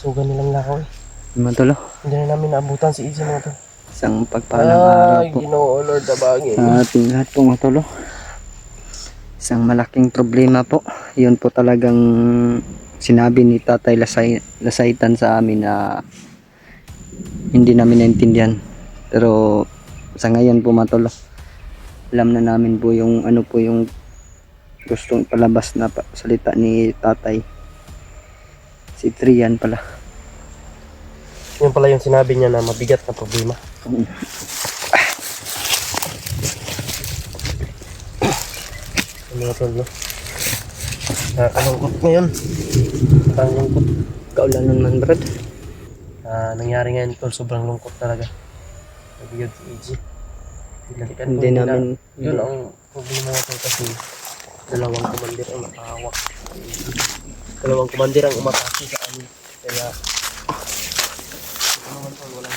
sugan nilang lakaw eh. Mga tol, Hindi na namin naabutan si Izzy mga tol. isang pagpalang araw Ay, po Ginoo Lord Abagi. sa ating lahat po mga tol. Isang malaking problema po. Yun po talagang sinabi ni Tatay Lasaitan sa amin na hindi namin naintindihan. Pero sa ngayon po mga tol, alam na namin po yung ano po yung gustong palabas na salita ni Tatay. Si Trian pala. Yun pala yung sinabi niya na mabigat na problema. Mga tol, no? Nakakalungkot ngayon. Ang lungkot. Kaulanan man brad. Nangyari ngayon tol, sobrang lungkot talaga. Mabigat si Izzy. Pinalikan ko Hindi namin yun ang problema natin kasi dalawang komandir ang nakahawak. Dalawang komandir ang umatake sa amin. Kaya ito naman tol, walang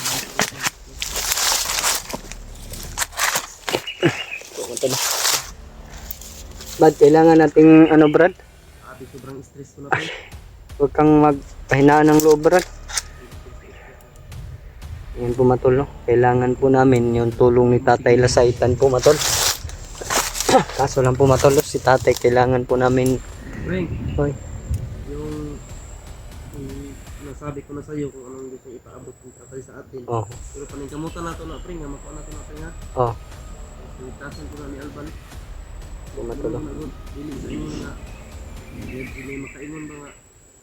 Brad, kailangan nating ano brad? sabi, sobrang stress ko na tol. Huwag kang magpahinaan ng loob brad. Yan po matol, no? Kailangan po namin yung tulong ni Tatay Lasaitan po matol. Kaso lang po matol, si Tatay kailangan po namin. Frank, Hoy, yung nasabi ko na sa iyo kung anong gusto ipaabot ng tatay sa atin. oh, Pero paningkamutan nato na pre, nga makuha nato na pre nga. oh, Pinitasan ko na ni Alban. po matol, no? Dili sa inyo nga. Dili makaingon ba nga.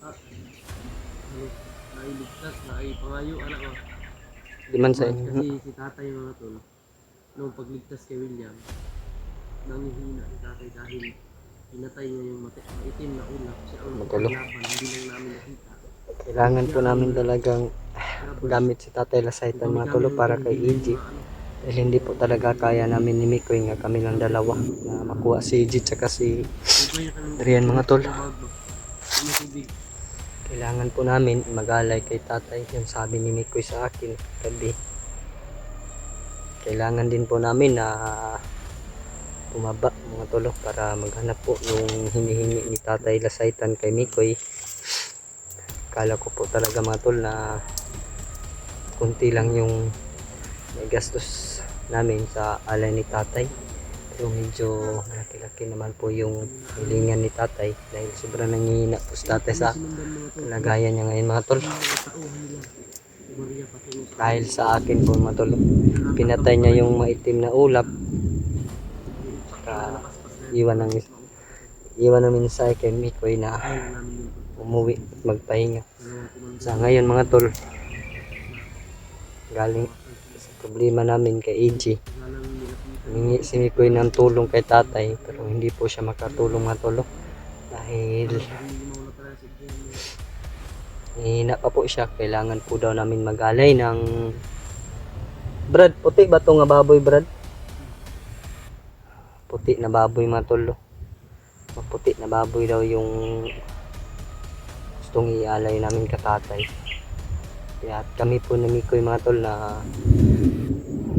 Ano, nailigtas na ay pangayo, anak ko. Di man sa Kasi inyo. si tatay mga tol, nung pagligtas kay William, nanghihina si tatay dahil pinatay niya yung maitim na ulap. Siya ang Matulog. nakapaglaban, hindi lang namin nakita. Kailangan po namin talagang gamit si Tatay Lasaitan mga tolo para kay EG. Dahil hindi po talaga kaya namin ni Mikoy nga kami lang dalawa na makuha si EG tsaka si Rian mga tol. Kailangan po namin mag-alay kay Tatay. Yung sabi ni Mikoy sa akin gabi. Kailangan din po namin na bumaba mga tolo para maghanap po yung hinihingi ni Tatay Lasaitan kay Mikoy. Akala ko po talaga mga tol na kunti lang yung may gastos namin sa alay ni Tatay. Pero medyo malaki-laki naman po yung hilingan ni Tatay dahil sobrang nanghihina po si Tatay sa kalagayan niya ngayon mga tol. Dahil sa akin po mga tol, pinatay niya yung maitim na ulap. Saka iwan ng mensahe kay Mikoy na umuwi at magpahinga. Sa ngayon mga tol, galing sa problema namin kay EG, humingi si Mikoy ng tulong kay Tatay pero hindi po siya makatulong mga tol dahil hihina pa po siya. Kailangan po daw namin mag-alay ng brad, puti ba ito nga baboy brad? Puti na baboy mga tol. Puti na baboy daw yung gustong ialay namin ka Tatay. Kaya kami po na Mikoy mga tol na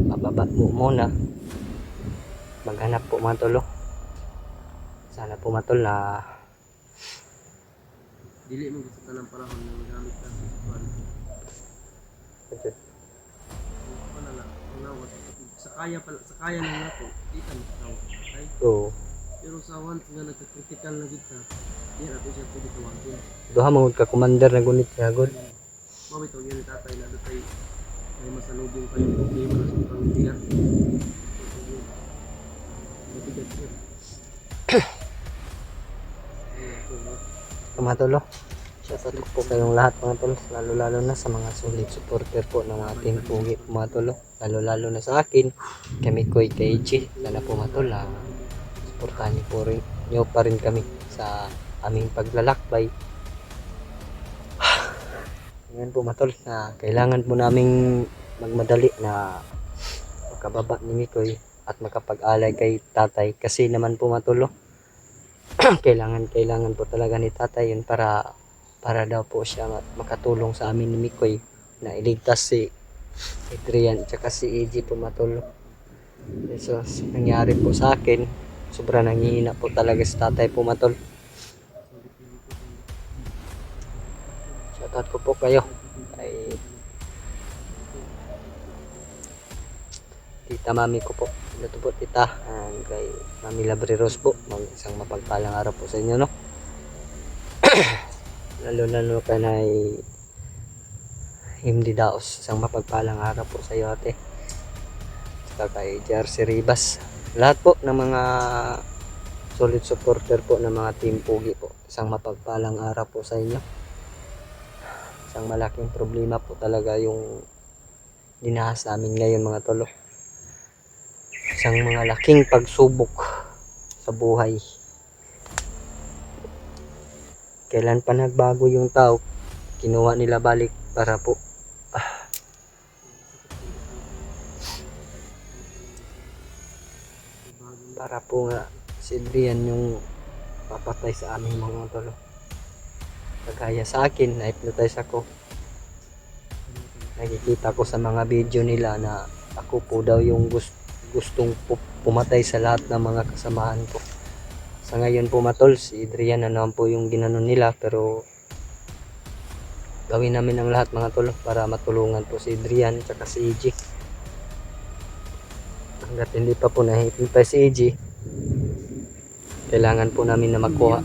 mababa mo muna, maghanap po mga tol. Sana po mga tol na Dili mo gusto ka ng panahon na magamit ka sa sitwaan. Sa kaya lang nato, di ka makatawa. Okay? so Pero sa once nga nagka-critical na kita, di nato siya pwede tawagin. duha mangud ka commander na gunit siya god. Mabitaw yun ni tatay na datay may masalubong kayong problema na sobrang bigat. Mabigat yun. Mga tol, shoutout po kayong lahat mga tol, lalo na sa mga solid supporter po ng mga team Pugi po mga tol, lalo na sa akin kay Mikoy, kay EG. Sana po mga tol suportahan niyo pa rin kami sa aming paglalakbay. Ngayon po mga tol, na kailangan po naming magmadali na makababa ni Mikoy at makapag-alay kay Tatay kasi naman po mga tol, kailangan po talaga ni Tatay yun para daw po siya makatulong sa amin ni Mikoy na iligtas si Adrian at si EG po mga tol. So nangyari po sa akin, sobrang nanghihina po talaga si Tatay po mga tol. shoutout ko po kayo kay Tita Mami ko po. Ito po tita, and kay Mami Labreros po. Isang mapagpalang araw po sa inyo, no? Lalo ka na Himdi Daos, isang mapagpalang araw po sa iyo ate. Saka kay JRC Ribas. Lahat po ng mga solid supporter po ng mga Team Pugi po. Isang mapagpalang araw po sa inyo. Isang malaking problema po talaga yung dinahas namin ngayon mga tolo. Isang mga laking pagsubok sa buhay. Kailan pa nagbago yung tao, kinuha nila balik para po nga si Adrian yung papatay sa aming mga tolo. Kagaya sa akin, na-hypnotize ako. Nakikita ko sa mga video nila na ako po daw yung gustong pumatay sa lahat ng mga kasamahan ko. Sa ngayon po matol, si Adrian na naman po yung ginanon nila, pero gawin namin ang lahat mga tol para matulungan po si Adrian at si EG. Hanggat hindi pa po na-hypnotize si EG, kailangan po namin na magkuha.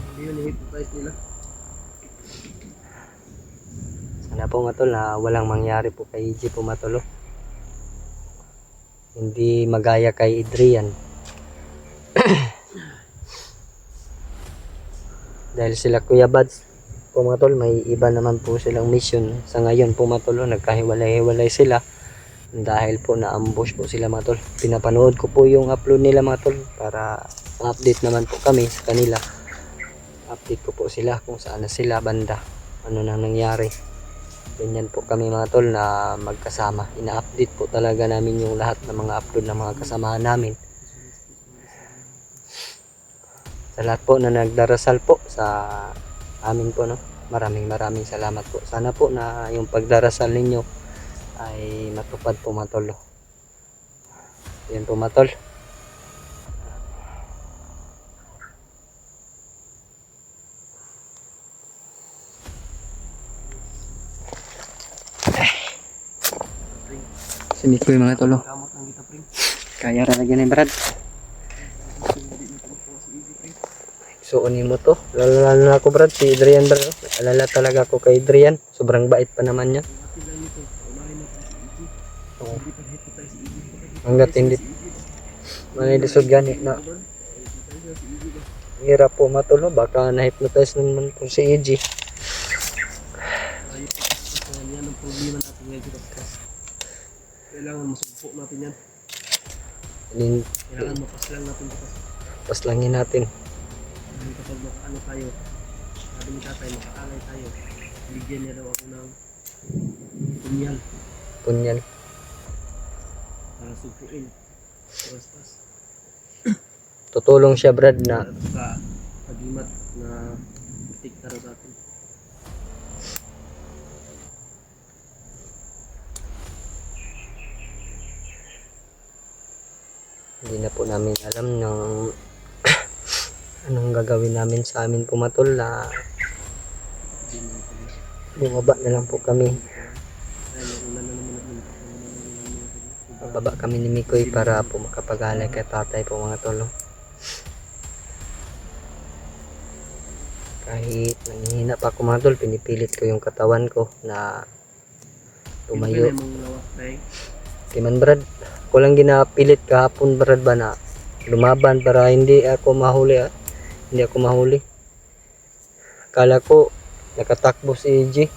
Sana po matol na walang mangyari po kay EG po matol. Hindi magaya kay Adrian. Dahil sila Kuya Bads po mga tol, may iba naman po silang mission sa ngayon po mga tol. Nagkahiwalay-hiwalay sila dahil po na-ambush po sila mga tol. Pinapanood ko po yung upload nila mga tol para update naman po kami sa kanila. Update ko po sila kung saan na sila banda, ano nang nangyari. Ganyan po kami mga tol na magkasama. Ina-update po talaga namin yung lahat ng mga upload ng mga kasamahan namin. Sa lahat po na nagdarasal po sa amin po, no? Maraming salamat po. Sana po na yung pagdarasal ninyo ay matupad po matol. Yan po matol. Siniko yung mga tolo. Kaya ralagyan ng Brad. Suunin mo to. Lalo na ako Brad, si Adrian Brad. Alala talaga ako kay Adrian. Sobrang bait pa naman niya. Oo. Hanggat hindi manilisod gani na hirap po matulo. Baka na-hypnotize naman po si EG. Yan ang problema natin ngayon. Kailangan masugpo natin yan. Kailangan mapaslang natin ito. Paslangin natin. Kapag makaano tayo, sabi ni tatay, makaalay tayo, bigyan niya daw ako ng punyal para sugpuin pas. Tutulong siya Brad na sa pagimat na tikta sa atin. hindi na po namin alam ng anong gagawin namin sa amin pumatol na bumaba na lang po kami. Bababa kami ni Mikoy para po makapag-alay kay tatay po mga tolo. Kahit nanghihina pa ako mga tol, pinipilit ko yung katawan ko na tumayo. Timan Brad, ako lang ginapilit kahapon Brad ba na lumaban para hindi ako mahuli. Hindi ako mahuli. Akala ko nakatakbo si EG.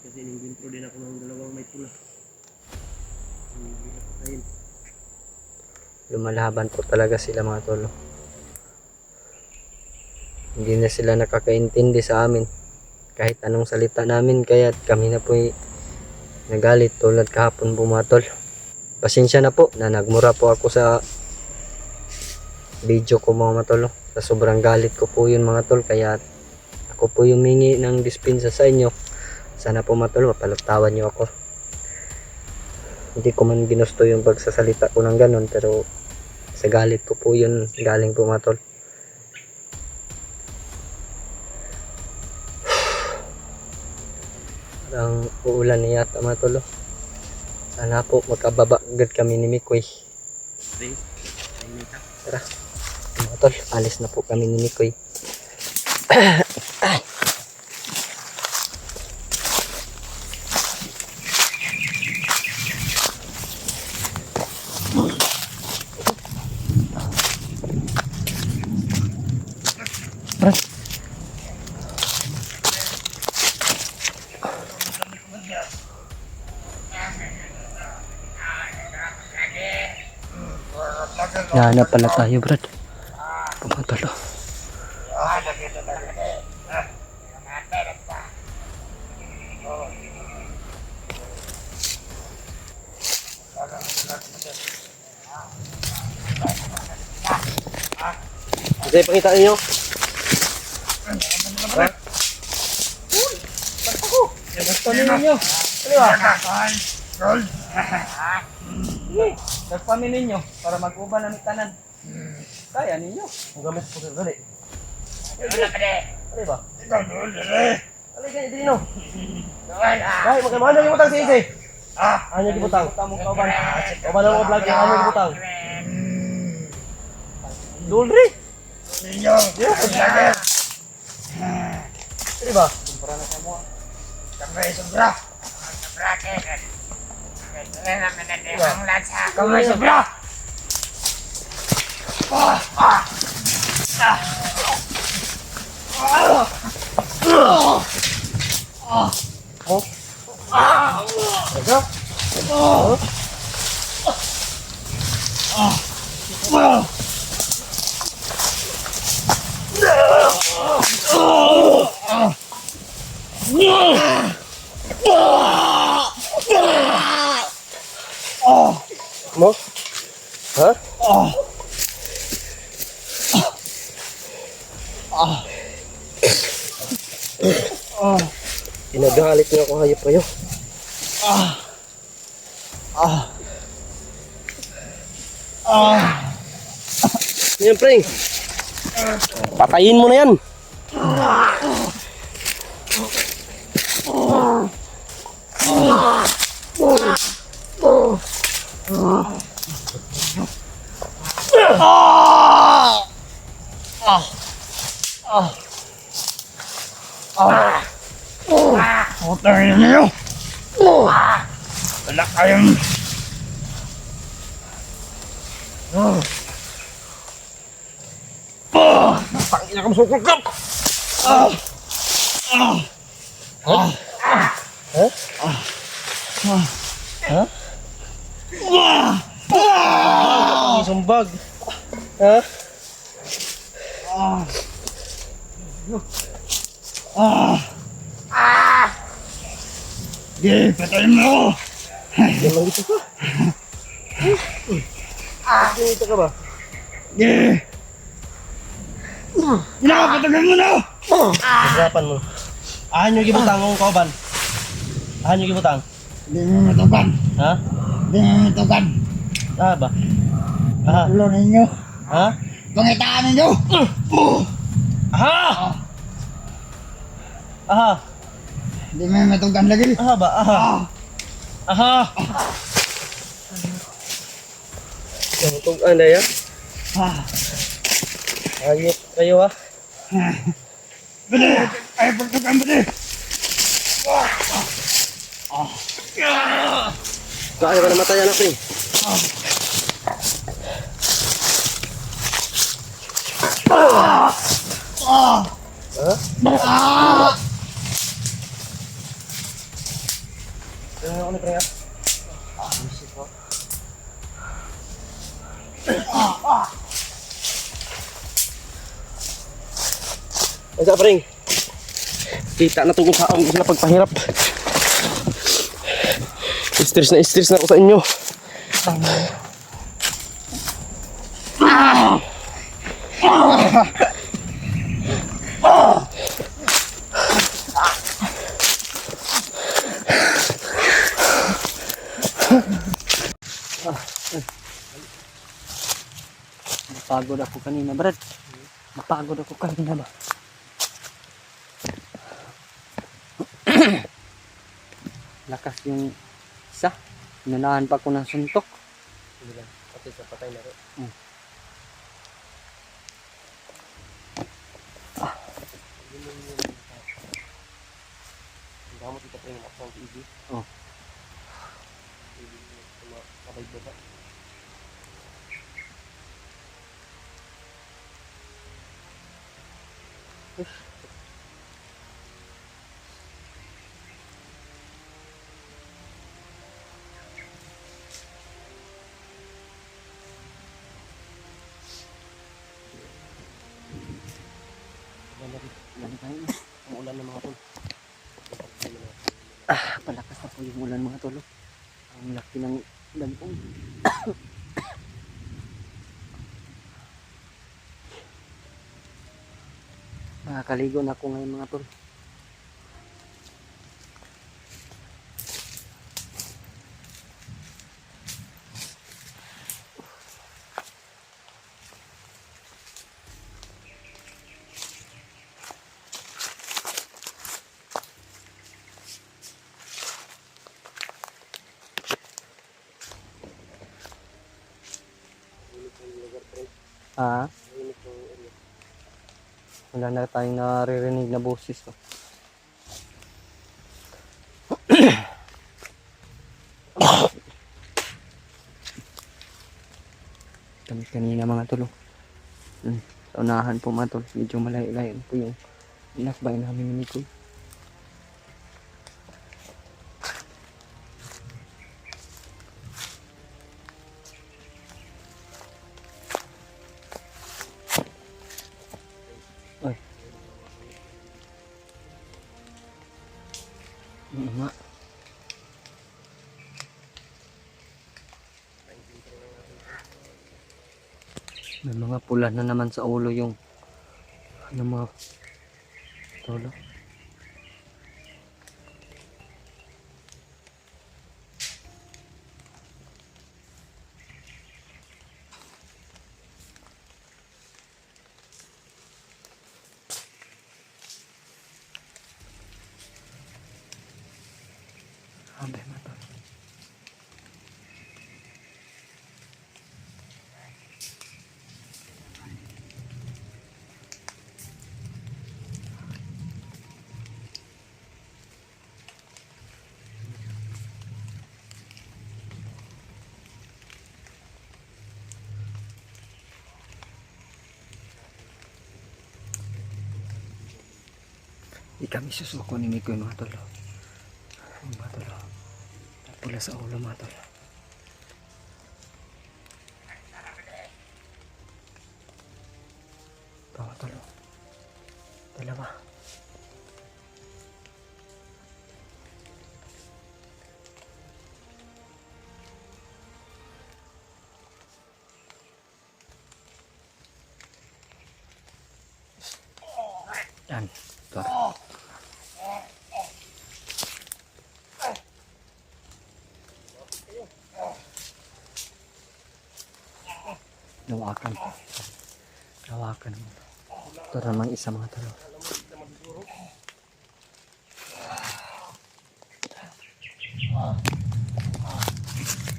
Kasi nag-intro din ako ng dalawang may pula. Lumalaban po talaga sila mga tolo. Hindi na sila nakakaintindi sa amin. Kahit anong salita namin, kaya kami na po nagalit tulad kahapon po mga tol. Pasensya na po na nagmura po ako sa video ko mga tol. Sa sobrang galit ko po yun mga tol, kaya ako po humingi ng dispensa sa inyo. Sana po mga tol, mapalagtawan nyo ako. Hindi ko man ginusto yung pagsasalita ko ng ganun, pero sa galit ko po yun galing po mga tol. Parang uulan na yata mga tol. Oh. Sana po makababa agad kami ni Mikoy. Tara mga tol, alis na po kami ni Mikoy. Nahanap pala tayo, Brad. Pumatalo. Kasi pakita ninyo. Nagpamin ninyo. Nagpamin ninyo para mag-uban ng tanan. Kaya ninyo. Ang gamit po sir, dali. Dali ba? Dali kayo, dali no. Dahil magkamahal yung butang si Ise. Ano yung butang? Kauban lang mga vlog, ano yung butang? Dulri. Dali ba? Sobra. Kamay sobra. Mo? Ha? Pinagalit niyo ako, hayop kayo. Yan, pre. Patayin mo na yan. Putang niyo. Wala kayong Pangina ka masukol ka. Sumbag. Ha? Di, patayin mo. Yan lang dito ka. Dito ka ba? Di. Pinakapatagan mo na. Hirapan mo. Ahan yung gibutang ng kauban. Ahan yung gibutang. Di mo matugan. Ha? Di mo matugan. Ah ba? Aha. Ulo ninyo. Ha? Pangitaan ninyo. Aha! Aha! Di mo matugan lagi. Aha ba? Aha! Aha! Yan itong ano ya? Hayop kayo ha? Bili. Ay, pagtugan bili. Kaya ka namatay anak rin. Ha? Ano ako ni pre ha? Ay sa pring. Kita na itong kaong gusto na pagpahirap. Stress na ako sa inyo. Napagod ako kanina, Brad. Napagod ako kanina ba? Lakas yung isa. Inunahan pa ko ng suntok. Hindi lang. Pati sa patay na rin. Ang gamot ito pre, ako ang easy. Oh. Sabay baba. Ang ulan ng mga tol. Palakas na po yung ulan mga tol. Ang laki ng lagpong. Nakakaligo na ako ngayon mga tol. Ah, wala na tayong naririnig na boses. Oh. Kami kanina mga tol. Sa unahan po mga tol. Medyo malayo-layo po yung inakbay namin ni Mikoy. Ay. Oo nga. May mga pula na naman sa ulo yung ano mga tolo. Abe mata. Di kami susuko ni Mikoy mga tolo. Mga tolo. Pula sa ulo mga tolo. Mga tolo. Dalawa. Yan. Ito. Lawakan. Lawakan mo. Ito namang isa mga talo.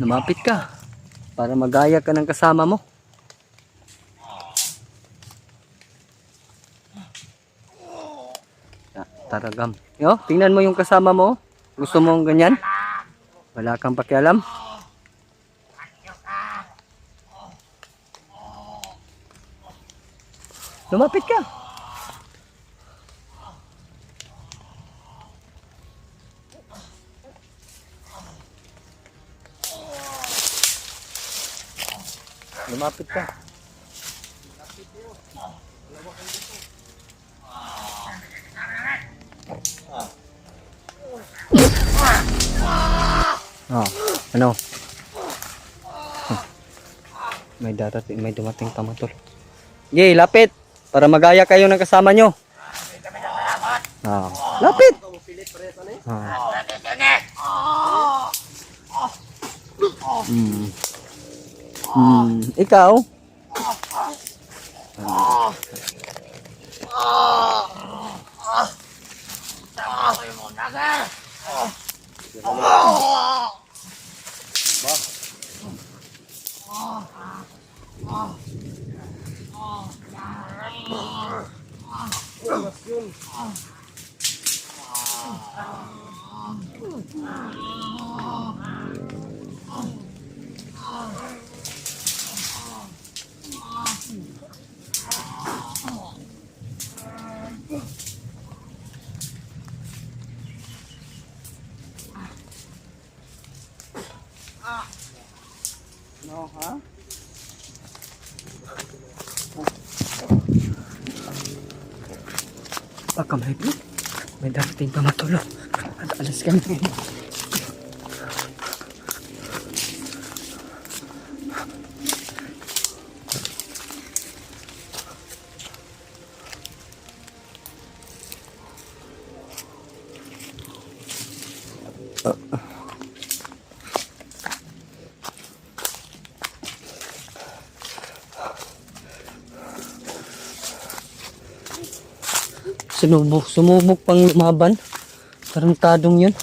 Lumapit ka para magaya ka ng kasama mo. Taragam. Yo, tingnan mo yung kasama mo. Gusto mo ganyan? Wala kang pakialam. Lumapit ka. Lumapit ka. Oh, ano? May darating, may dumating tamatol. Yay, lapit para magaya kayo ng kasama nyo. Oh, lapit. Ikaw? No, ha? Baka may darating pa matulog. At alas kami. Sumubok pang lumaban. Tarantadong yun.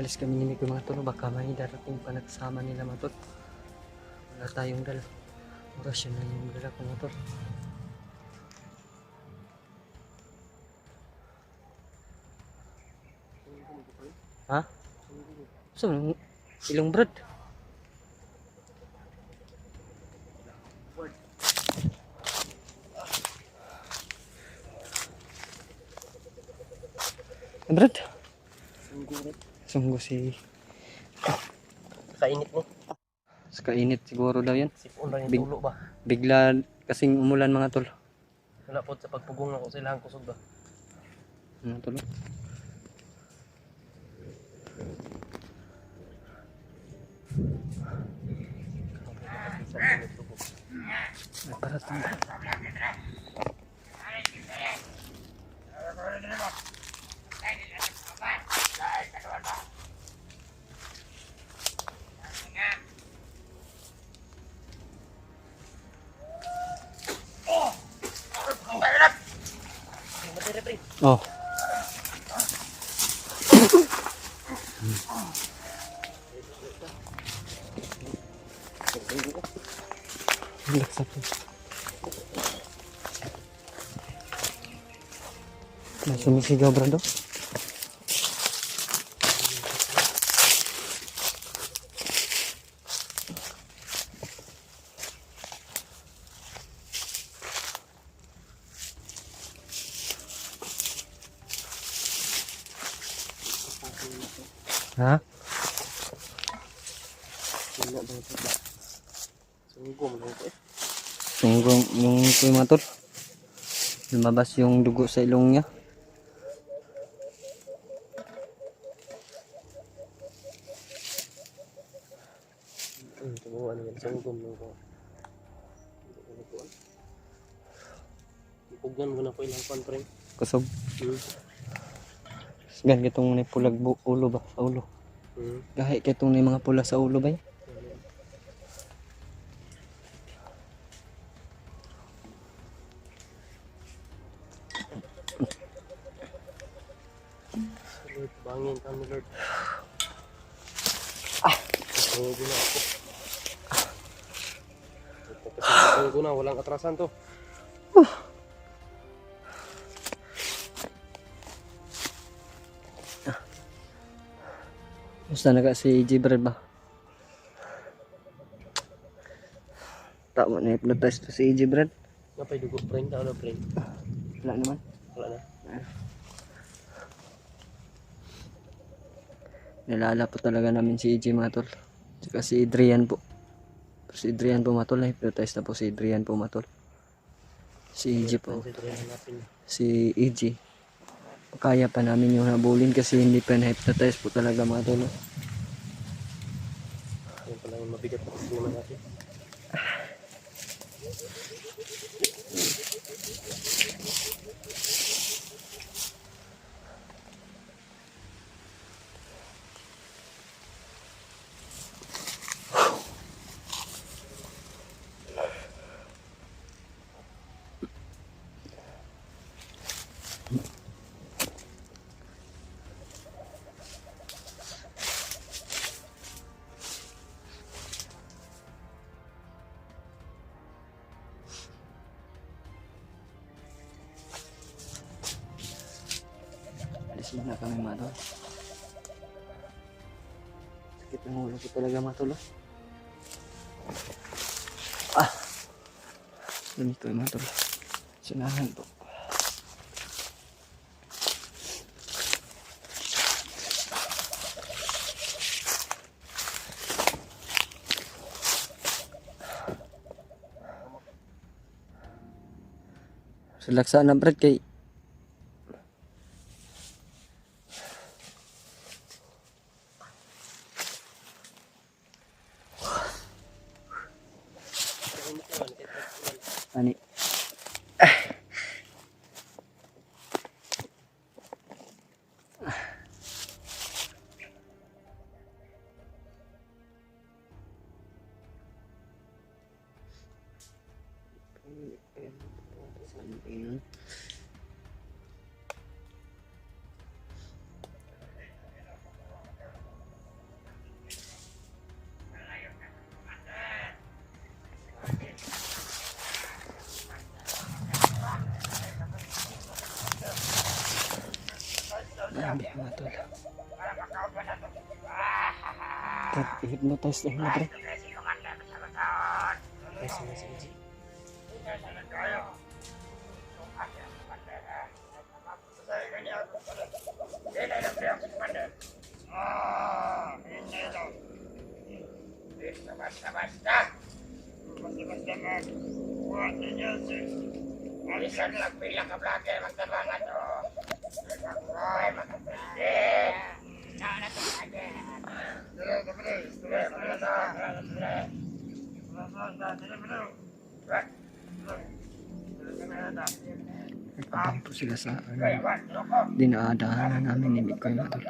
Malis kami ni Mikoy mga tol, baka may darating pa nagsama nila mga tol. Wala tayong dala. Orasyon na yung dala ko mga tol. Ha? So, ilong brad. Brad? Sungguh si Kainit mo. kainit siguro daw yan. Sipon lang yung tulo ba? Bigla kasing umulan mga tol. Wala po sa pagpugong ako sa ilang kusog ba? Mga tol. Ay, para tanda. Oh. Laksa po. May sumisigaw, Brando. Ha? Sunggong yung kuy mga tol. Lumabas yung dugo sa ilong niya. Ano yan? Sunggom lang ko. Ipugan ko na po ilang pan pa rin. Kusog. Gan kitong ni pulag ulo ba sa ulo. Gahi kitong ni mga pula sa ulo ba? Lord, bangin kami Lord. Tunggu na ako. Tunggu na, walang atrasan to. Basta na ka si Jibril ba? Tama na hypnotize to si EJ, Brad. Napay dugo, friend. Tao na, friend. Wala naman. Wala na. Nilala po talaga namin si EJ, mga tol. Saka si Adrian po. Si Adrian po, mga tol. Hypnotize na po si Adrian po, mga tol. Si EJ po. Si EJ. Kaya pa namin yung habulin kasi hindi pa na-hypnotize po talaga, mga tol. Yan pala yung mabigat na kasi naman natin. Alis muna kami, mga tol. Sakit ng ulo ko talaga, mga tol. Ganito yung mga tol. Sinahan po. Relaxaan na, Brad, kay ani. Grabe, mga tol. Brad, i-hypnotize lang na, Brad. Alisan lang bilang ka vlogger magtabangan to. Nagpabang po sila sa dinadaanan namin ni Mikoy, mga tol.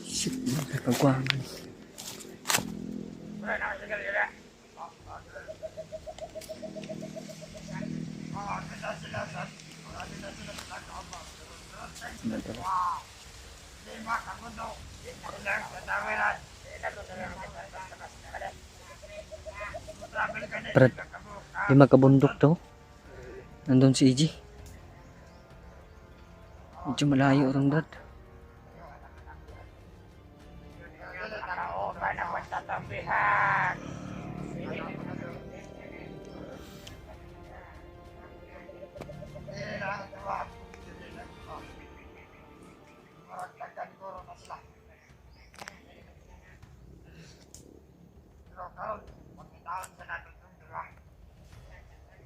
Shit, nagpagkuhangan. Brad, di magkabundok to. Nandun si EJ. Medyo malayo rin, Brad.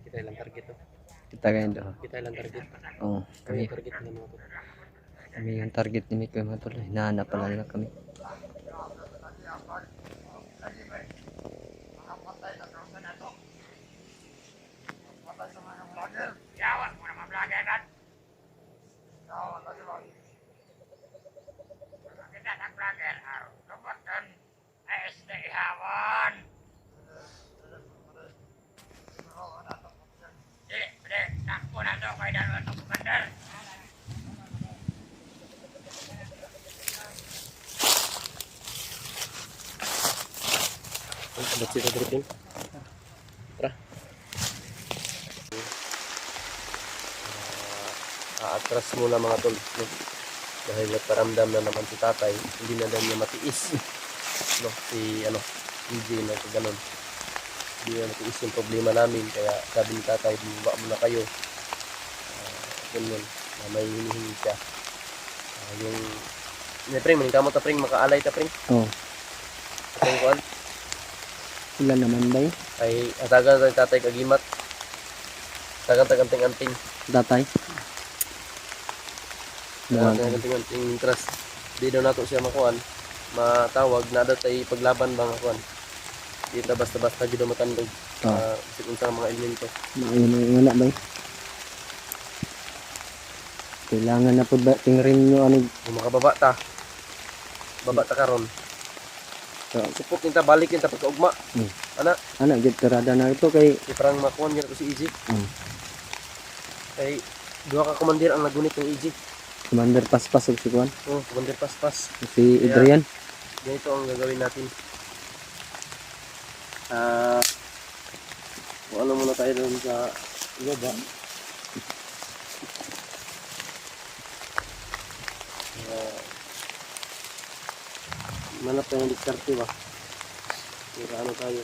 Kita ilang target to. Kita kayo doon. Kita ilang target. Oo, Kami kami. target na mga to. Kami yung target ni Mikoy, mga tol. Hinahanap pala nila kami. Yawan mo naman vlogger nan. Kita tak vlogger. Kebetulan SD hawan. Jadi, nak pun ada kau dalam untuk bandar. Ang sila dripping. Tara. Aatras muna mga tol. No? Dahil nagparamdam na naman si tatay, hindi na daw niya matiis. No? Si EJ na ito ganun. Hindi na natiis yung problema namin, kaya sabi ni tatay, bumaba muna kayo. Ganyan, na may hinihingi siya. Yung, pring, maningkamot ta pring, makaalay ta pring. Oh, Kung kuan, ilan naman ba ay atagan tayo tatay kagimat. Atagan taganting-anting. Tatay? Atagan taganting-anting interest. Di daw nato siya makuan, matawag na daw tayo paglaban bang kuan. Di ta basta-basta gid matandog. Sa mga elemento. Ayun na ba? Kailangan na po ba tingrin nyo ano? Kung makababa ta. Baba ta karon. Supot ninta balik ninta pagkaugma. Ana gid karada na ito kay Di parang makuan niya to si EJ. Kay duha ka komandir ang nagunit ng EJ. Commander Paspas ug si Kuan, Komandir Paspas. si Adrian. Ganito ang gagawin natin. Kung ano muna tayo doon sa baba. Manap tayo ng diskarte ba? Kaya ano tayo?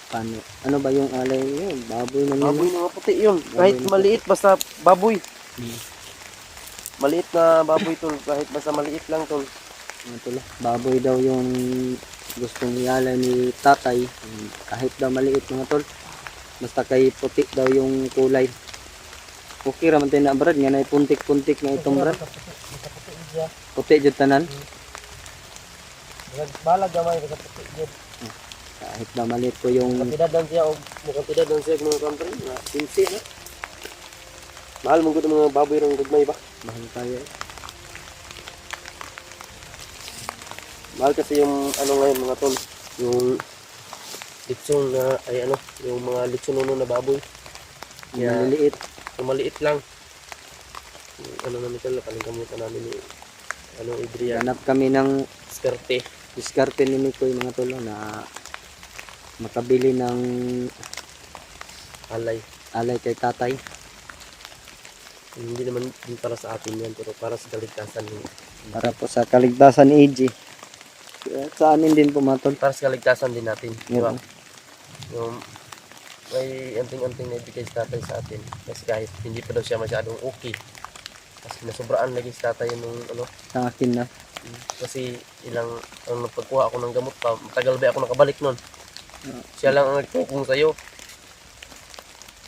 Paano? Ano ba yung alay niyo? Baboy na Baboy nila. na nga puti yun. Kahit Baboy na maliit, basta baboy. Hmm. Maliit na baboy tol. Kahit basta maliit lang tol. Ano to la? Baboy daw yung gustong ialay ni tatay. Kahit daw maliit mga tol. Basta kay puti daw yung kulay. Okay raman tayo na brad. Nga na puntik-puntik na itong brad. Puti jud tanan. Balag gamay sa puti yun. Kahit daw maliit ko yung Kantidadan siya o mukhang kantidadan siya mga country na pinsi na. Mahal mong gud mga baboy rong gudmay ba? mahal tayo. Mahal kasi yung ano ngayon mga tol, yung litsong na ay ano, yung mga litsonono na baboy. Yung Yeah. maliliit. Yung maliit lang. Yung ano namin tol, kalingkamutan namin ni ano Adrian, Hanap kami ng skerte. diskarte ni Mikoy mga tol na makabili ng Alay. alay kay tatay. Hindi naman din para sa atin yan, pero para sa kaligtasan ni Para po sa kaligtasan ni AJ. Sa amin din po mga tol. para sa kaligtasan din natin, di ba? Oo. Yung may anting-anting na ibigay sa tatay sa atin. Kasi kahit hindi pa daw siya masyadong okay. Kasi nasobraan lagi sa tatay nung ano. Sa akin na. Kasi ilang, ang pagkuha ako ng gamot pa, matagal ba ako nakabalik nun. Siya lang ang nagtukong sa'yo.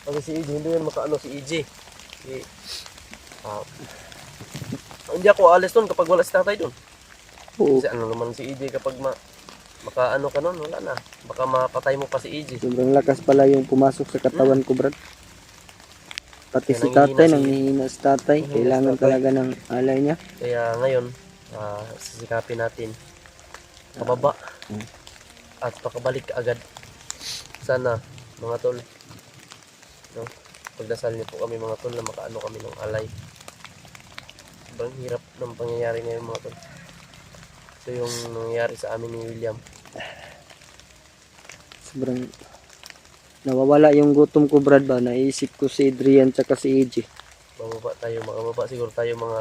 Kasi si EJ, hindi yun makaano si EJ. Hindi ako alis nun kapag wala si tatay dun. Oo. Kasi ano naman si EJ kapag makaano ka nun, wala na. Baka mapatay mo pa si EJ. Sobrang lakas pala yung pumasok sa katawan ko, brad. Pati Kaya si nanghihina tatay, si- nanghihina si tatay. nanghihina si Kailangan tatay. talaga ng alay niya. Kaya ngayon, sisikapin natin pababa at pakabalik ka agad. Sana mga tol, no? Pagdasal niyo po kami mga tol na makaano kami ng alay. Sobrang hirap ng pangyayari ngayon mga tol. Ito yung nangyayari sa amin ni William. Sobrang nawawala yung gutom ko, brad ba. Naisip ko si Adrian tsaka si AJ. Makababa siguro tayo mga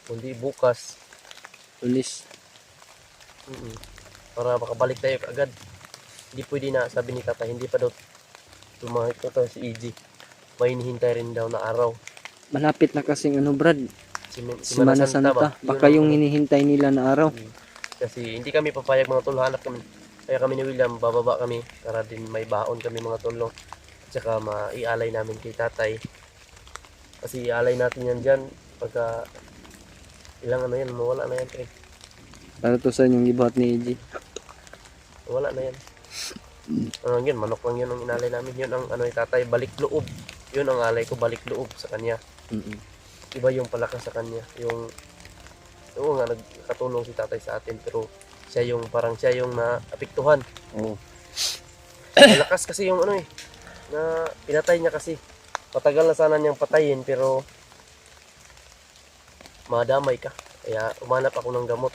kundi bukas. Ulis. Para makabalik tayo agad. Hindi pwede na, sabi ni tata, hindi pa daw tumahit ko to si EJ. May hinihintay rin daw na araw. Malapit na kasing ano, brad. Semana Semana Santa. ba? Baka Yun yung ang- hinihintay nila na araw. Kasi hindi kami papayag mga tol, hanap kami. Kaya kami ni William, bababa kami para din may baon kami mga tol. At saka maialay namin kay tatay. Kasi ialay natin yan dyan pagka ilang ano yan, mawala na yan. Para to sa inyong ibuhat ni AJ. Wala na yan. Ano lang yun, manok lang yun ang inalay namin. Yun ang ano ni tatay, balik loob. Yun ang alay ko, balik loob sa kanya. Iba yung palakas sa kanya. Yung, oo nga, nagkatulong si tatay sa atin. Pero siya yung, parang siya yung naapektuhan. Oo. Malakas kasi yung ano na pinatay niya kasi. Matagal na sana niyang patayin pero madamay ka. Kaya umanap ako ng gamot.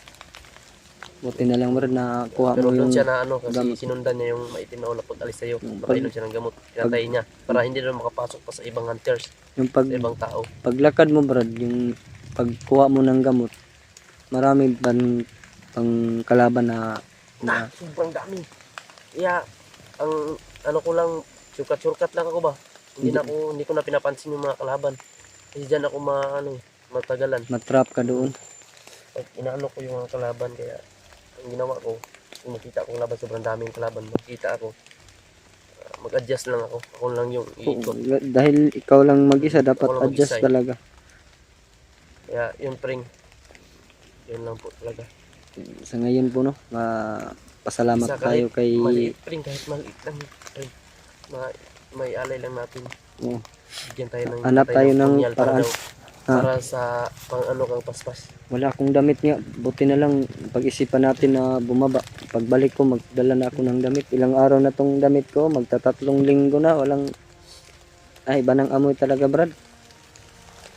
Buti na lang, brad, na kuha Pero mo doon yung siya na ano kasi gamot. sinundan niya yung maitim na ulap pag alis sa'yo. Yung Napainom siya ng gamot. Pinatay niya para hindi na makapasok pa sa ibang hunters, yung sa ibang tao. paglakad mo, brad, yung pagkuha mo ng gamot, marami ban pang kalaban na Sobrang dami. Kaya, ang ano ko lang, surkat-surkat lang ako ba? Hindi ko na pinapansin yung mga kalaban. Kasi dyan ako matagalan. matrap ka doon. Pag inaano ko yung mga kalaban, kaya ang ginawa ko, kung makita akong laban, sobrang daming kalaban, makita ako, mag-adjust lang ako. Ako lang yung iikot. Dahil ikaw lang mag-isa, dapat Ako lang adjust mag-isa, talaga. Kaya yun pring, yun lang po talaga. Sa ngayon po, no, pasalamat Isa tayo kahit kay... maliit pring, kahit maliit lang pring, may alay lang natin. Oo. Bigyan tayo ng Hanap tayo ng punyal paraan. para sa pang ano kang paspas. Wala akong damit nga. Buti na lang pag-isipan natin na bumaba. Pagbalik ko, magdala na ako ng damit. Ilang araw na tong damit ko. Magtatatlong linggo na. Walang... Ay, iba ng amoy talaga, Brad.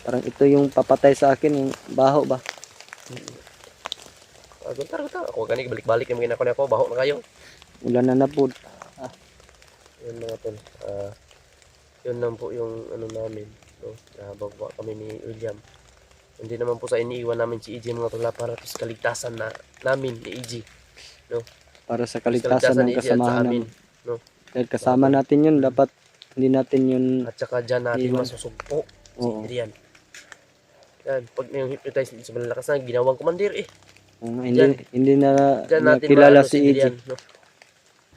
Parang ito yung papatay sa akin. Yung baho ba? Guntar. Ako gani balik-balik yung ginako na ako, baho na kayo. Ulan na po. Yun mga tol. Yun lang po yung ano namin. No? Nabagwa kami ni William. Hindi naman po sa iniiwan namin si EJ mga tol para sa kaligtasan namin ni EJ. No? Para sa kaligtasan ng ni EJ at sa kasamahan amin. namin. No? Dahil kasama natin yun. Dapat hindi natin yun... At saka dyan natin Iwan. masusugpo si Oo. Adrian. Yan, pag yung hypnotize sa malalakas na ginawang komandir hindi na Dyan natin nakilala maano si EJ. Adrian. No?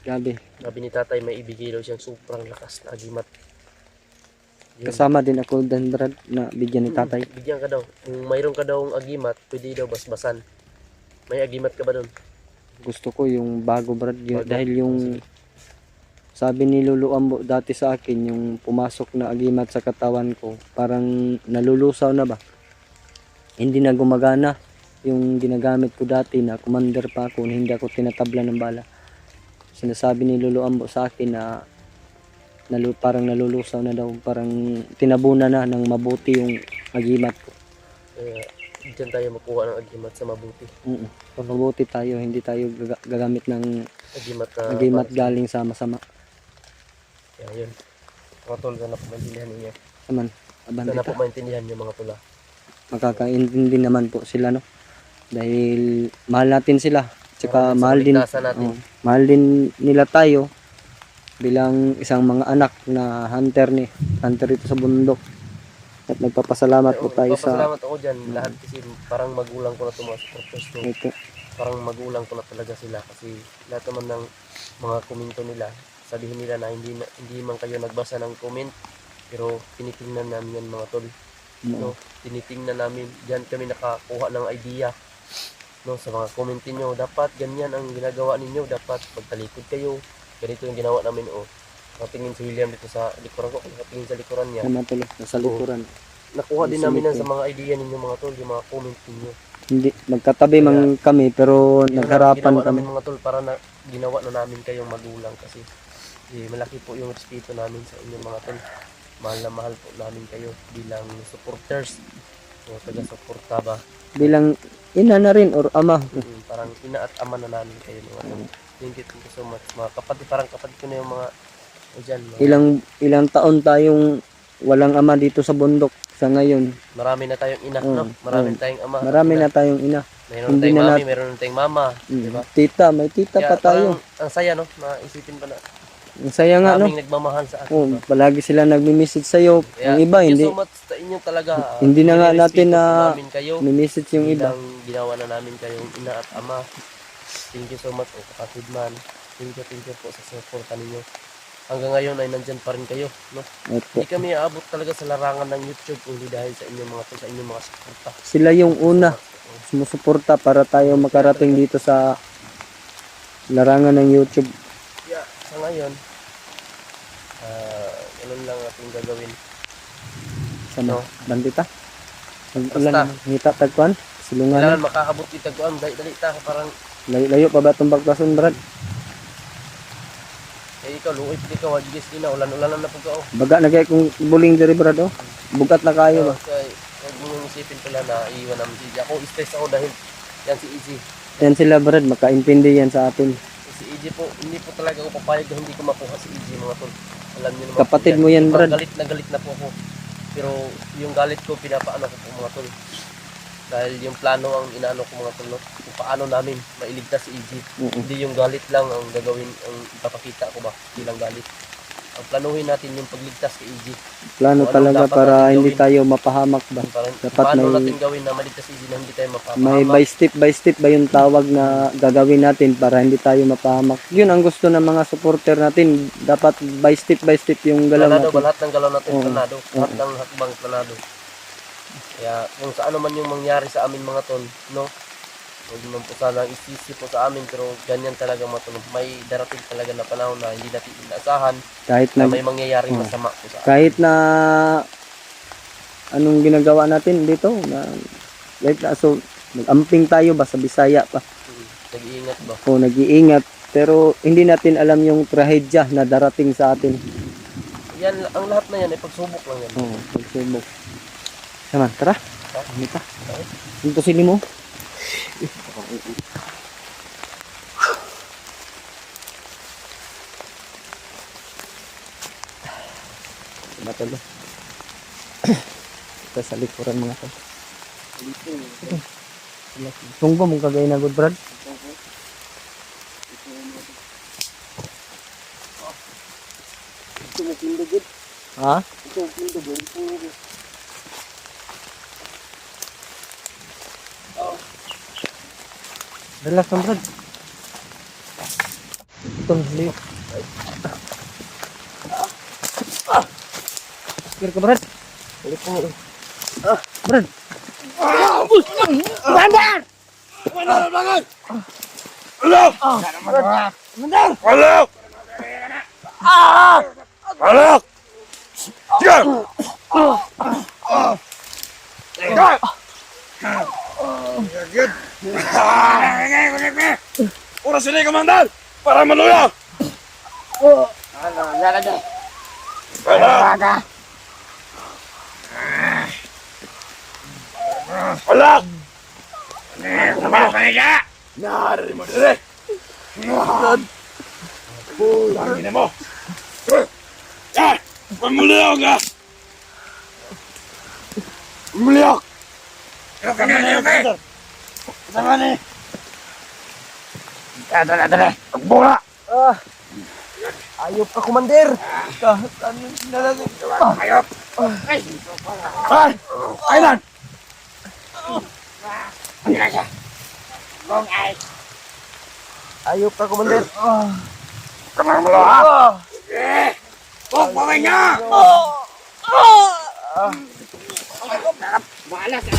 Grabe. Sabi ni tatay may ibigay daw siyang sobrang lakas na agimat. Yun. Kasama din ako dan Brad na bigyan ni tatay. Bigyan ka daw. Kung mayroon ka daw agimat, pwede daw basbasan. May agimat ka ba doon? Gusto ko yung bago Brad. Bago. Dahil yung sabi ni Lulu Ambo dati sa akin, yung pumasok na agimat sa katawan ko, parang nalulusaw na ba? Hindi na gumagana yung ginagamit ko dati na commander pa ako, hindi ako tinatabla ng bala. Sinasabi ni Lulu Ambo sa akin na parang nalulusaw na daw, parang tinabunan na ng mabuti yung agimat ko. Kaya dyan tayo makuha ng agimat sa mabuti. Mabuti tayo, hindi tayo gagamit ng Agimat na agimat galing sa masama. Kaya yun. Mga tol, sana po maintindihan ninyo. Naman, abante Sana po ta. maintindihan nyo mga tula. Makakaintindi naman po sila, no? Dahil mahal natin sila. Tsaka mahal din, natin. mahal din nila tayo bilang isang mga anak na hunter ito sa bundok. At nagpapasalamat po tayo sa Papasalamat ako dyan. Lahat kasi parang magulang ko na ito mga supporters ko. ito. Parang magulang ko na talaga sila. Kasi lahat naman ng mga komento nila, sabihin nila na hindi man kayo nagbasa ng comment, pero tinitingnan namin yan mga tol. No? Tinitingnan namin. Diyan kami nakakuha ng idea. No? Sa mga comment niyo, dapat ganyan ang ginagawa ninyo. Dapat pagtalikod kayo. Ganito yung ginawa namin. Nakatingin si William dito sa likuran ko. Nakatingin sa likuran niya. Naman tuloy, nasa likuran. Nakuha din namin yan sa mga idea ninyo mga tol. Yung mga comment ninyo. Hindi, magkatabi man kami pero nagharapan Ginawa kami. namin mga tol para ginawa na namin kayong magulang kasi malaki po yung respeto namin sa inyong mga tol. Mahal na mahal po namin kayo bilang supporters. O taga-suporta ba? Bilang ina na rin or ama. Parang ina at ama na namin kayo mga tol. Thank you so much. Mga kapatid, parang kapatid ko na yung mga dyan. Ilang taon tayong walang ama dito sa bundok sa ngayon. Marami na tayong ina, no? Marami na tayong ama. Marami na tayong ina. Mayroon Hindi tayong na mami, mayroon tayong mama. Diba? Tita, may tita Kaya pa tayo. parang ang saya, no? Maisipin pa na. Ang saya nga, no? Maraming nagmamahal sa atin. Oh, Diba? palagi sila nagmi-message sa'yo. Kaya, Ang iba, thank hindi. you so much sa inyo talaga. Hindi na nga natin Nirespeto na po namin kayo. May-message yung iba. Bilang ginawa na namin kayong ina at ama. Thank you so much, kapatid man. Thank you po sa support ninyo. Hanggang ngayon ay nandyan pa rin kayo, no? Opo. Hindi kami aabot talaga sa larangan ng YouTube kung hindi dahil sa inyong mga suporta. Sila yung una sumusuporta para tayo makarating dito sa larangan ng YouTube. Yeah, sa ngayon, ganun lang ating gagawin. Sana, No. bandita. Basta. Ulan, ngita tagkuan. Silungan. Kailangan makaabot itaguan, dali ta parang Layo pa ba itong bagpason, Brad? ikaw luoy pud ikaw wagis din na ulan-ulanan na pud ka. Baga na kaya kung buling diri, Brad, oh. Bugat na kayo ba? Kay wag mo isipin pala na iwan namin si EJ. Ako stress ako dahil yan si EJ. Yan sila, Brad, makaintindi yan sa atin. Si EJ po, hindi po talaga ako papayag na hindi ko makuha si EJ mga tol. Alam niyo naman. Kapatid po mo yan, Brad. Galit na po ako. Pero yung galit ko pinapaano ko po mga tol. Dahil yung plano ang inaano ko mga tol, no? Kung paano namin mailigtas si EG. Hindi yung galit lang ang gagawin, ang ipapakita ko ba, bilang galit. Ang planuhin natin yung pagligtas kay EG. Plano Kung anong talaga dapat para natin hindi gawin. tayo mapahamak ba? Parang, Dapat paano may- natin gawin na maligtas si EG na hindi tayo May mapapahamak. by step ba yung tawag na gagawin natin para hindi tayo mapahamak? Yun ang gusto ng mga supporter natin. Dapat by step yung galaw Planado ba? natin. Lahat ng galaw natin Oo. planado. Lahat Oo. ng hakbang planado. Kaya kung sa ano man yung mangyari sa amin mga tol, no? Huwag naman po sana isisi po sa amin, pero ganyan talaga mga tol. May darating talaga na panahon na hindi natin inaasahan Kahit na na, may mangyayaring Oo. masama po sa amin. kahit na anong ginagawa natin dito, na kahit na, so nag-amping tayo ba sa Bisaya pa Nag-iingat ba? o nag-iingat, pero hindi natin alam yung trahedya na darating sa atin. Yan, ang lahat na yan ay pagsubok lang yan. Oo, pagsubok. Naman, tara. Ano pa? Ito sili mo. Diba talo? Ito sa likuran mga tol. Tunggo mong kagay na good Brad. Ha? Relax lang Brad. Itong liw. Kira ka Brad. Balik mo. Brad. Bandar! Oras sila komandan! Para maluya! Wala! Ano ka niya? Nari mo dire! Tangin mo! Yan! Pamuliyok ka! Pamuliyok! Ano ka niya? Sama ni! Dala! Bunga! Ayop ka, Commander! Ayop! Ay! Aylan! Ano na siya? Kung ay, Ayop ka, Commander! Kamang mo ha! huwag mo niya! Bahala ka!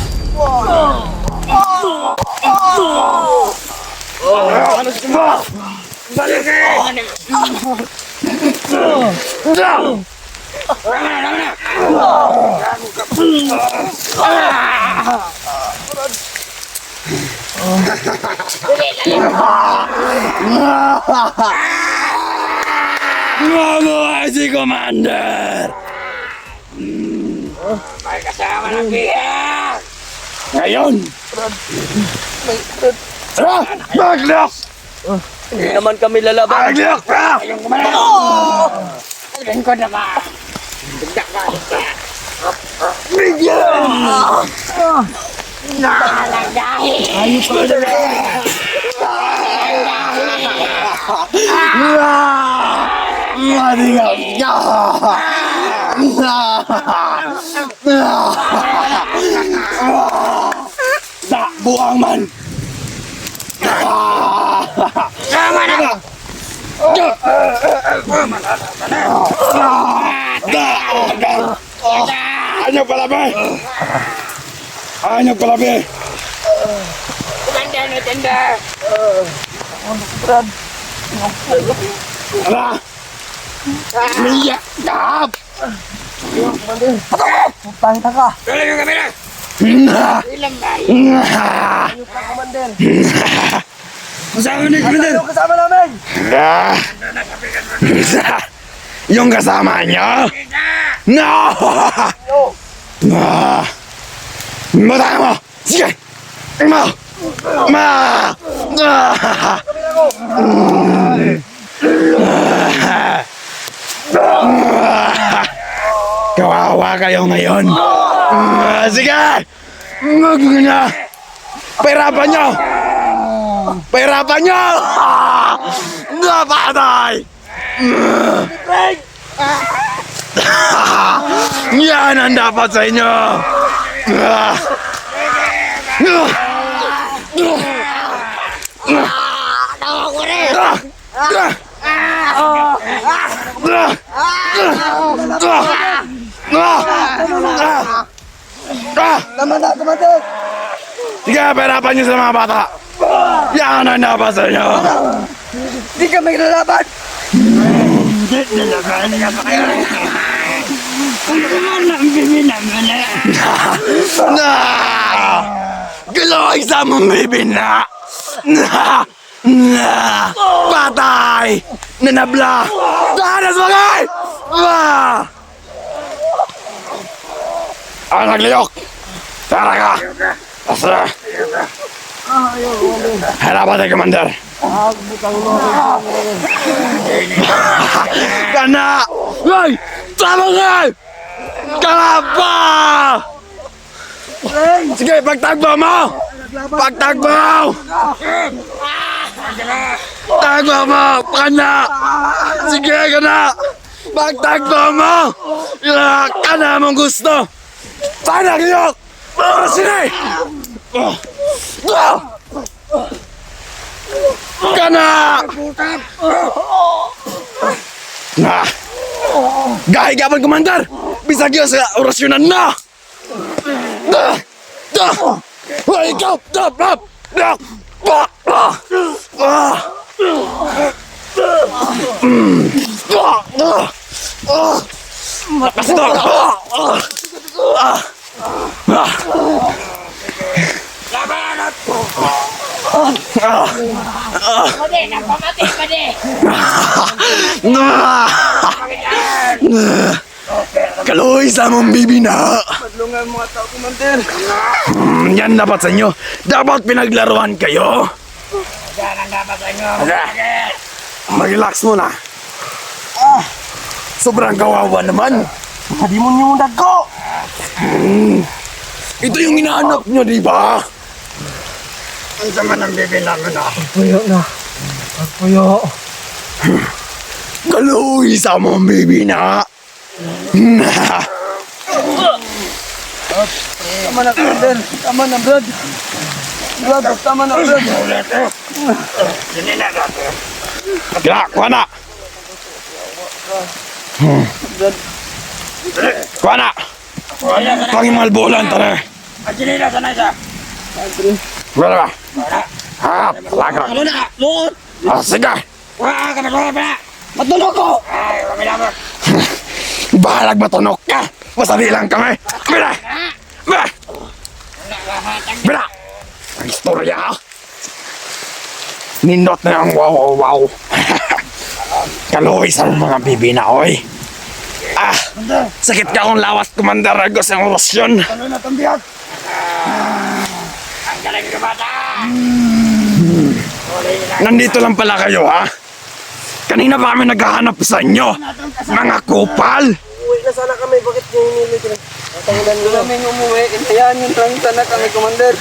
Ano si mo? Balik ka! Mamuhay si Commander! May kasama ng biyak! Ngayon! Tara! Magliyok! Hindi naman kami lalaban. Magliyok ka! Yung kumalang! Lingkod na ba? Bigdak ka! Nalagdahi! Buang man! Sama na! Anyog palabi! Anyog palabi! Tanda na tanda! Ala! Miyak! Gap! Pangita ka! Tuloy yung kamera! Ilang bahay! Ayop ka, Commander! Kasama ni Commander! Ayop kasama namin! Yung kasama niyo? Kita! No! Matay mo! Sige! Ma! Ma! Kawawa kayo ngayon! Sige! Mag na! Pahirapan nyo! Pahirapan nyo! Napatay! Yan ang dapat sa inyo! Tama na, Commander! Sige, pahirapan nyo sa mga bata! Yan ang dapat sa inyo! Di ka may lalaban! Na! Galoy sa mong bibina! Na! Na! Patay! Nanabla! Dahanas magay! Ang nagliyok! Tara ka! Asa! Harapan tayo, Commander! Kana! Ay! Tama ka! Kalapa! Sige, pagtagbo mo! Pagtagbo! Tagbo mo! Kana! Sige, kana! Pagtagbo mo! Kana mong gusto! Sana kayo! Sini! Kana! Nah! Gahigapan, Commander! Bisag yun sa orasyonan na! Wake up! Lakas ito! Pade, napamati, pade! Kaloy sa mong bibina! Madlungan mga tao, Commander! Yan dapat sa inyo. Dapat pinaglaruan kayo. Yan ang dapat sa inyo! Mag-relax muna. Sobrang kawawa naman. Hadimon niyo mong dagko! Ito yung hinahanap nyo, di ba? Ang sama ng bibi namin ah! Puyo na. Puyo. Kaloy sa mong bibina! Tama na, Commander! Tama na, Brad! Brad, tama na, Brad! Kaya, kuha na! Kuha na! Pangimalbolan, tara! Pagkilila sa nasa! Wala ba? Ha, talaga! Ano na? Lord! Sige! Wala ka na! Wala ka na! Matulog ko! Ay, mamilabot! Bahalag matunok ka! Masabi lang kami! Bira! Bira! Bira! Ang istorya! Nindot na yung wow! Kaloy sa mga bibina, oy! Sakit ka akong lawas, Commander Argos ang orasyon! Ano na itong biyag? Ang galing ka bata! Nandito lang pala kayo, ha? Kanina pa kami naghahanap sa inyo! Mga kupal! Uwi na sana kami. Bakit nyo hinilit na? Natangulan nyo namin umuwi. Intayan nyo lang sana kami, Commander.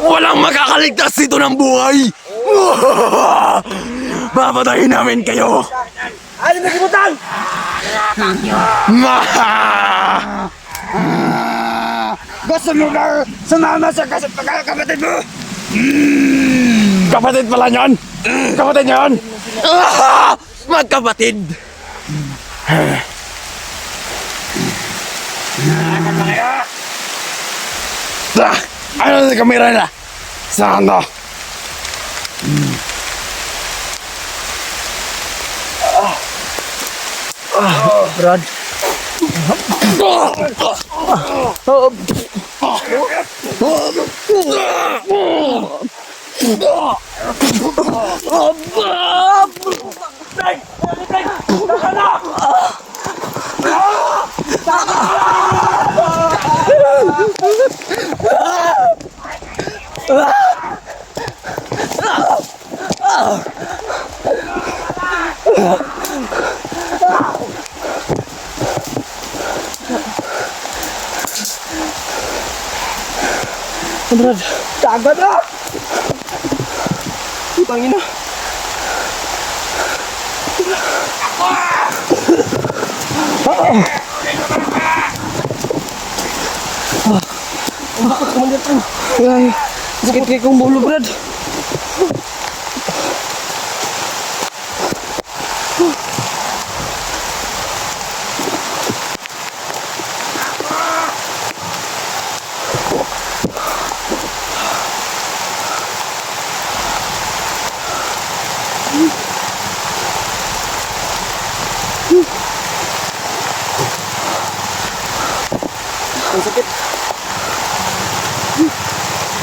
Walang makakaligtas dito ng buhay! Papatayin namin kayo! Ano na kibutan? Gusto mo ba sumama sa kapatid mo? Kapatid pala yan! Kapatid yan! Magkapatid! Ano sa kamera na? Saan to? Brad. Brad. Dagat na! Putang ina. Ang bakit kumandir pa? Ay, sakit kayo kong bulo, Brad. Ang sakit.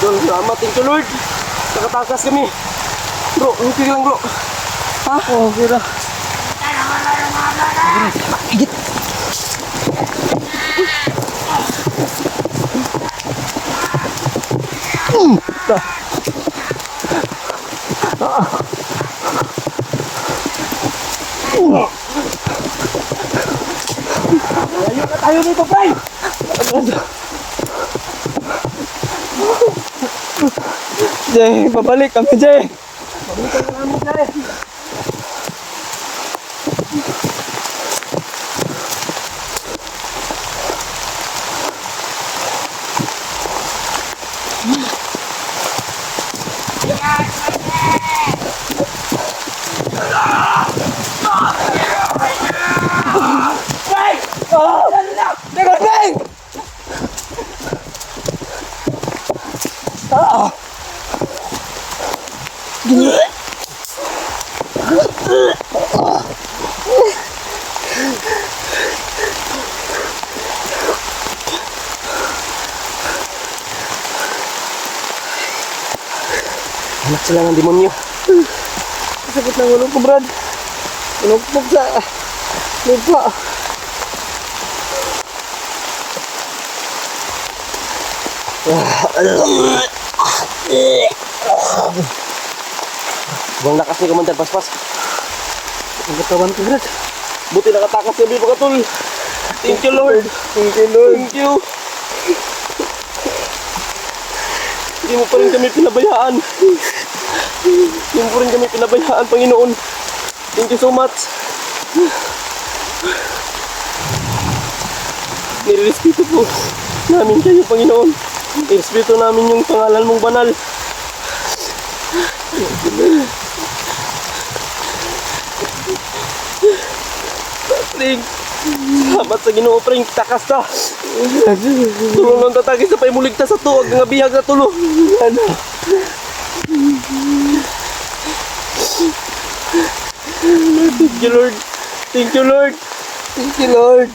Bro, salamat. Thank you, Lord. Nakatakas kami. Bro, okay lang, bro. Ha? Oo, okay lang. Higit. Layo na tayo dito, Fry! Jay, babalik kami, Jay! Babalik kami, Jay! Anak sila ng demonyo. Sakit ng ulo ko, Brad. Pinugpog sa lupa. Buang lakas ni Komandan Paspas. Ang katawan ko, Brad. Buti nakatakas kami mga tol. Thank you, Lord. Thank you, Lord. Thank you. Hindi mo pa rin kami pinabayaan. Hindi mo pa rin kami pinabayaan, Panginoon. Thank you so much. Nirespeto po namin kayo, Panginoon. Nirespeto namin yung pangalan mong banal. Paring, salamat sa Ginoo, Paring, takas ta. Tulungan tatagis na pa'y muligtas sa tuwag nga bihag na tulo. Ano? Thank you, Lord. Thank you, Lord. Thank you, Lord.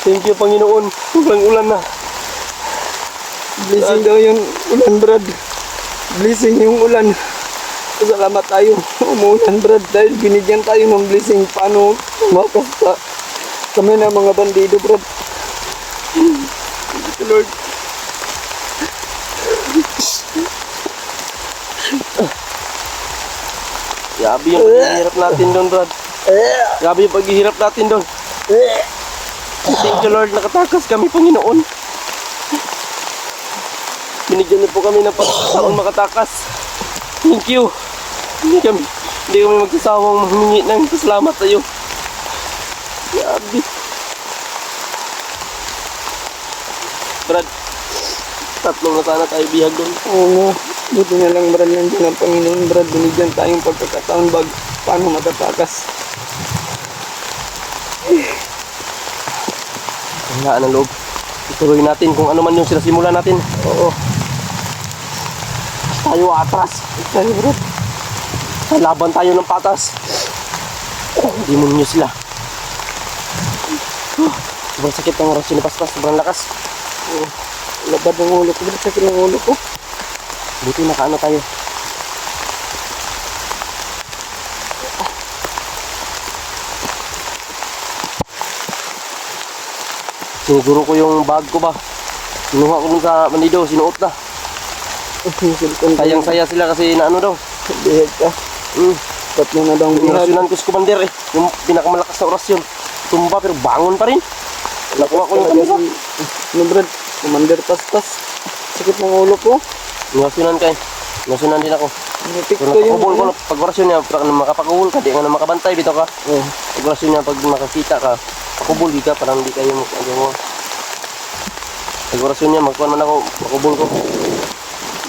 Thank you, Panginoon. Ulang-ulan na. Blessing daw yung ulan, Brad. Blessing yung ulan. Salamat tayo. Umuulan, Brad. Dahil binigyan tayo ng blessing. Paano makasta kami na mga bandido, Brad. Thank you, Lord. Grabe yung paghihirap natin doon, Brad. Grabe yung paghihirap natin doon. Thank you, Lord. Nakatakas kami, Panginoon. Binigyan niyo po kami ng pagkakataon makatakas. Thank you. Hindi kami magsasawang humingi ng pasalamat sa iyo. Grabe. Brad, tatlo na sana tayo bihag doon. Oo. Buti na lang, Brad, nandiyan ang Panginoon, Brad. Binigyan tayong pagkakataon paano matatakas. Wala ng loob. Ituloy natin kung ano man yung sinasimula natin. Oo. Tayo atras. Tayo, Brad. Laban tayo ng patas. Demonyo sila. Sobrang sakit ng oras sinipaspas. Sobrang lakas. Labad ng ulo ko. Brad, sakit ng ulo ko. Buti nakaano tayo. Siniguro ko yung bag ko ba. Kinuha ko dun sa bandido. Sinuot na. Sayang-saya sila kasi na ano daw. Bihag ka. Tatlo na daw ang bihag. Orasyonan ko si Commander eh. Yung pinakamalakas na orasyon. Tumba pero bangon pa rin. Nakuha ko yung Talaga kamera. Ano Brad? Commander Paspas. Sakit ng ulo ko. Orasyonan ka eh. Orasyonan din ako. Nitik Kung ko yung nakakubol ko na, pag orasyon niya, makapakubol ka, di ka na makabantay dito ka. Oh. Pag orasyon niya, pag makakita ka, pakubol di ka, parang di kayo mo. Pag orasyon niya, magkuhan man ako, pakubol ko.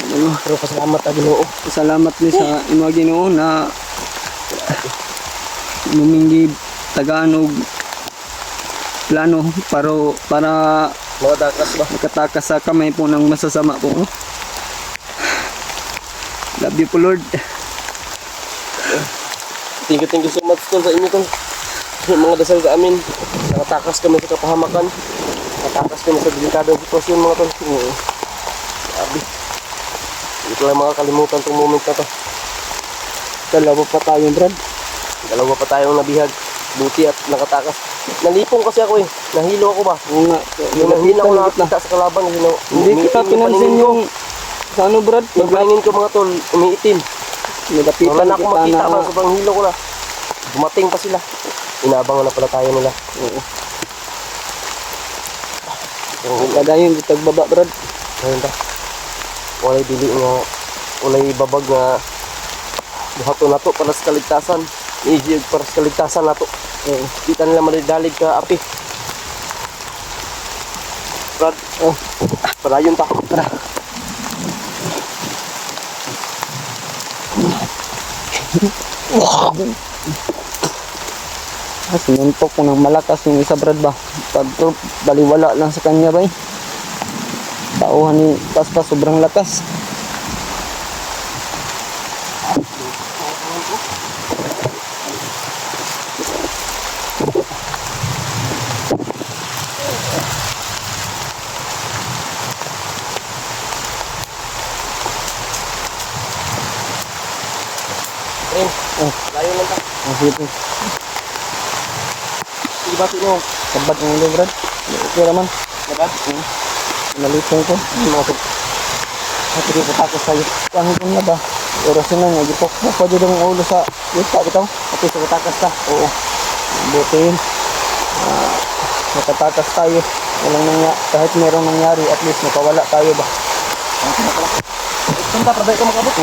Ano? Pero pasalamat na Ginoo. Salamat ni sa imong Ginoo na numinggi tagaan og plano para Mga dakas ba? makatakas sa kamay po ng masasama po. Love you po Lord. Thank you so much tol sa inyo tol. Yung mga dasal sa amin. Nakatakas kami sa kapahamakan. Nakatakas kami sa delikadong sitwasyon mga tol. Sabi. Hindi ko lang makakalimutan itong moment na to. Dalawa pa tayo Brad. Dalawa pa tayong nabihag. Buti at nakatakas. Nalipong kasi ako eh. Nahilo ako ba? Oo nga. Yung nahilo ako nakakita sa kalaban. Hindi kita pinansin yung sa ano Brad? Yung paningin ko mga tol, umiitim. Nilapitan Wala na ako kita makita na. pa. Sobrang hilo ko na. Dumating pa sila. Inaabangan na pala tayo nila. Oo. Yung Kadayon gitag baba Brad. ayun ta. Walay dili nga, walay babag nga buhato na to para sa kaligtasan. Ijig para sa kaligtasan na to. Di ta nila malidalig ka api. Brad, oh, padayon ta. Tara. Sinuntok ko ng malakas yung isa Brad ba. Pag baliwala lang sa kanya ba eh. Tauhan ni Paspas sobrang lakas. Rin, layo lang ta. Ang sige. Sige ba mo? Sabat ng ulo Brad. Okay naman. Diba? Nalipong ko. Sige patakos tayo. Ang kung na ba? Orasyon na nga. Gipokpok pa dyan ang ulo sa yuta bitaw. Ate, sa katakas ta. Oo. Buti yun. Nakatakas tayo. Walang kahit merong nangyari, at least nakawala tayo ba? Punta, pabay ka makabot.